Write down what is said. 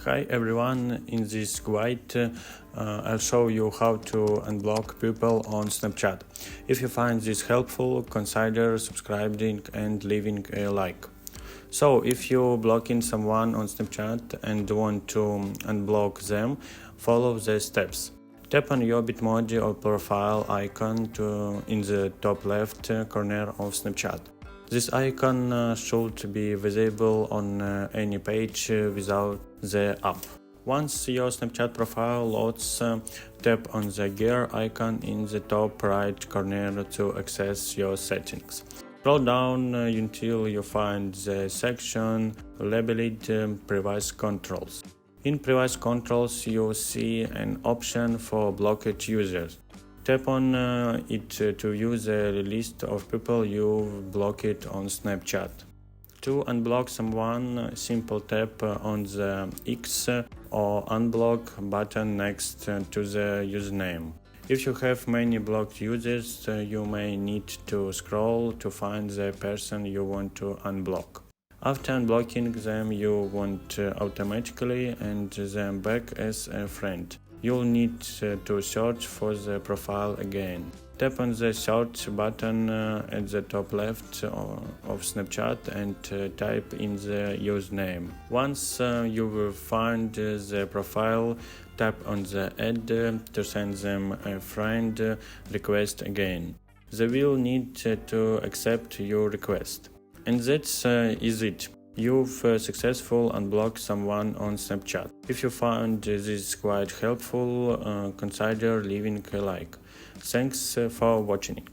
Hi everyone, in this guide I'll show you how to unblock people on Snapchat. If you find this helpful, consider subscribing and leaving a like. So if you're blocking someone on Snapchat and want to unblock them, follow the steps. Tap on your Bitmoji or profile icon in the top left corner of Snapchat. This icon should be visible on any page without the app. Once your Snapchat profile loads, tap on the gear icon in the top right corner to access your settings. Scroll down until you find the section labeled Privacy Controls. In Privacy Controls, you see an option for blocked users. Tap on it to view the list of people you've blocked on Snapchat. To unblock someone, simple tap on the X or Unblock button next to the username. If you have many blocked users, you may need to scroll to find the person you want to unblock. After unblocking them, you want automatically add them back as a friend. You'll need to search for the profile again. Tap on the search button at the top left of Snapchat and type in the username. Once you will find the profile, tap on the add to send them a friend request again. They will need to accept your request. And that's is it. You've successfully unblocked someone on Snapchat. If you found this quite helpful, consider leaving a like. Thanks for watching.